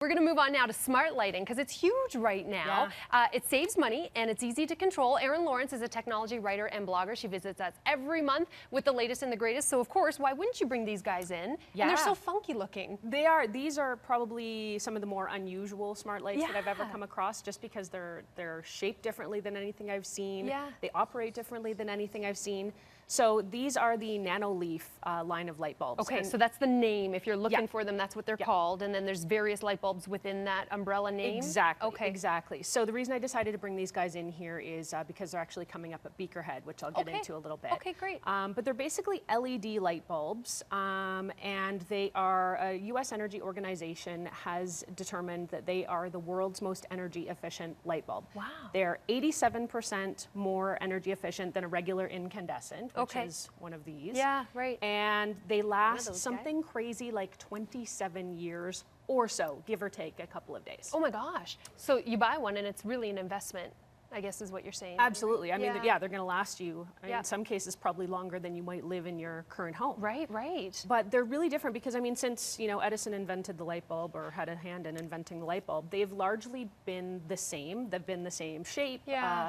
We're going to move on now to smart lighting because it's huge right now. Yeah. It saves money and it's easy to control. Erin Lawrence is a technology writer and blogger. She visits us every month with the latest and the greatest. So of course, why wouldn't you bring these guys in? Yeah. And they're so funky looking. They are. These are probably some of the more unusual smart lights that I've ever come across, just because they're shaped differently than anything I've seen. Yeah. They operate differently than anything I've seen. So these are the Nano Leaf line of light bulbs. Okay, so that's the name. If you're looking for them, that's what they're called. And then there's various light bulbs within that umbrella name? Exactly, exactly. So the reason I decided to bring these guys in here is because they're actually coming up at Beakerhead, which I'll get into a little bit. Okay, great. But they're basically LED light bulbs, and they are, a U.S. energy organization has determined that they are the world's most energy efficient light bulb. Wow. They're 87% more energy efficient than a regular incandescent, which is one of these. Yeah, right. And they last something crazy like 27 years or so, give or take a couple of days. Oh my gosh. So you buy one and it's really an investment, I guess is what you're saying. Absolutely. I mean, they're going to last you, in some cases, probably longer than you might live in your current home. Right, right. But they're really different because, I mean, since, you know, Edison invented the light bulb or had a hand in inventing the light bulb, they've largely been the same. They've been the same shape,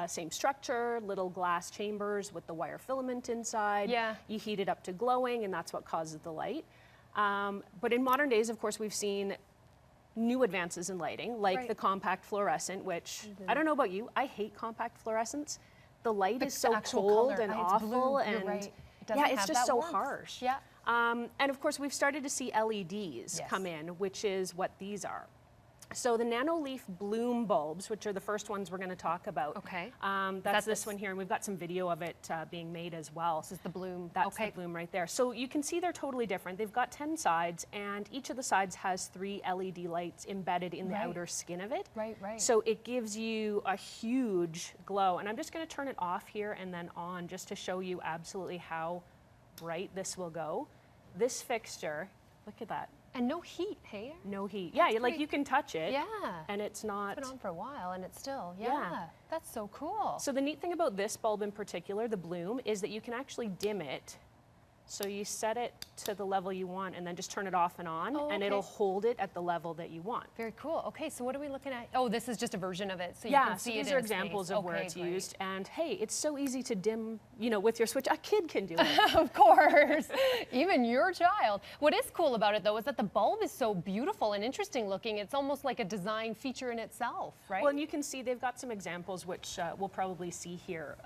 same structure, little glass chambers with the wire filament inside. Yeah. You heat it up to glowing, and that's what causes the light. But in modern days, of course, we've seen new advances in lighting, like the compact fluorescent, which I don't know about you, I hate compact fluorescence. The light is so cold and awful, and it's just so harsh. Yeah. And of course, we've started to see LEDs come in, which is what these are. So the Nano Leaf bloom bulbs, which are the first ones we're going to talk about. Okay. That's this one here, and we've got some video of it being made as well. This is the bloom. That's the bloom right there. So you can see they're totally different. They've got 10 sides, and each of the sides has 3 LED lights embedded in the outer skin of it. Right, right. So it gives you a huge glow. And I'm just going to turn it off here and then on just to show you absolutely how bright this will go. This fixture, look at that. And no heat, hey? No heat. Yeah, like you can touch it. Yeah. And it's not. It's been on for a while and it's still, that's so cool. So the neat thing about this bulb in particular, the bloom, is that you can actually dim it. So you set it to the level you want and then just turn it off and on, and it'll hold it at the level that you want. Very cool. Okay, so what are we looking at? Oh, this is just a version of it, so you can see it. These are examples of where it's used. And hey, it's so easy to dim, you know, with your switch. A kid can do it. Of course, even your child. What is cool about it though is that the bulb is so beautiful and interesting looking. It's almost like a design feature in itself, right? Well, and you can see they've got some examples which we'll probably see here,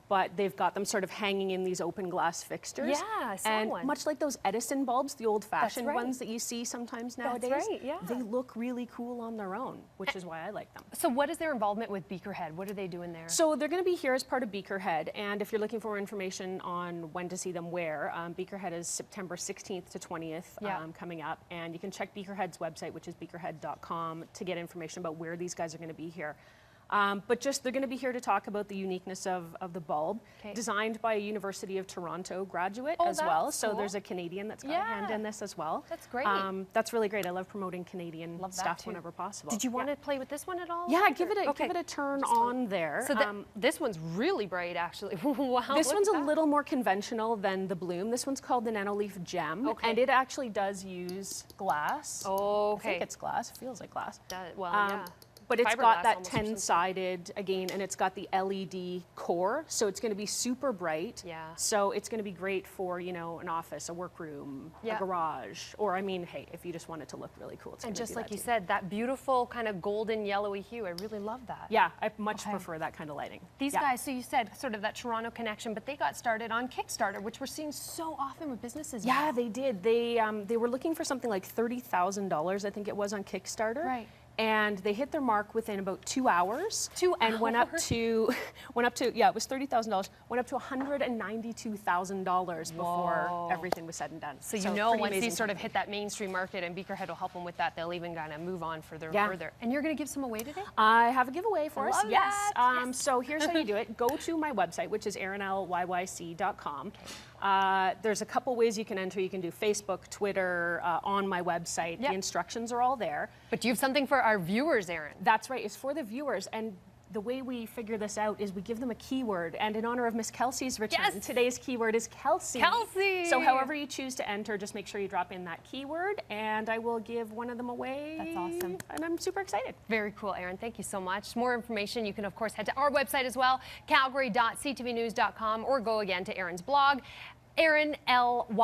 but they've got them sort of hanging in these open glass fixtures. Yeah. I saw and one. Much like those Edison bulbs, the old-fashioned ones that you see sometimes nowadays, they look really cool on their own, which is why I like them. So what is their involvement with Beakerhead? What are they doing there? So they're going to be here as part of Beakerhead, and if you're looking for more information on when to see them where, Beakerhead is September 16th to 20th coming up, and you can check Beakerhead's website, which is beakerhead.com, to get information about where these guys are going to be here. But they're going to be here to talk about the uniqueness of the bulb, designed by a University of Toronto graduate as well. So there's a Canadian that's got a hand in this as well. That's great. That's really great. I love promoting Canadian stuff whenever possible. Did you want to play with this one at all? Yeah, give it a turn on there. So this one's really bright, actually. Wow. This one's a little more conventional than the bloom. This one's called the Nano Leaf Jam, and it actually does use glass. I think it's glass. It feels like glass. Well, yeah. But it's got that 10-sided, again, and it's got the LED core, so it's going to be super bright. Yeah. So it's going to be great for, you know, an office, a workroom, a garage, or I mean, hey, if you just want it to look really cool, it's and just like you said, that beautiful kind of golden yellowy hue, I really love that. Yeah, I much prefer that kind of lighting. These guys, so you said sort of that Toronto connection, but they got started on Kickstarter, which we're seeing so often with businesses now. Yeah, they did. They were looking for something like $30,000, I think it was, on Kickstarter. Right. And they hit their mark within about 2 hours. Went up to it was $30,000. Went up to $192,000 before everything was said and done. So you know, once these sort of hit that mainstream market, and Beakerhead will help them with that, they'll even kind of move on further and further. And you're going to give some away today? I have a giveaway for us. Yes. So here's how you do it. Go to my website, which is erinlyyc.com. There's a couple ways you can enter. You can do Facebook, Twitter, on my website. The instructions are all there. But do you have something for our viewers, Erin? That's right. It's for the viewers. And the way we figure this out is we give them a keyword, and in honor of Miss Kelsey's return, today's keyword is Kelsey. Kelsey! So however you choose to enter, just make sure you drop in that keyword, and I will give one of them away. That's awesome. And I'm super excited. Very cool, Erin. Thank you so much. More information, you can of course head to our website as well, calgary.ctvnews.com, or go again to Erin's blog, erinlyc.com.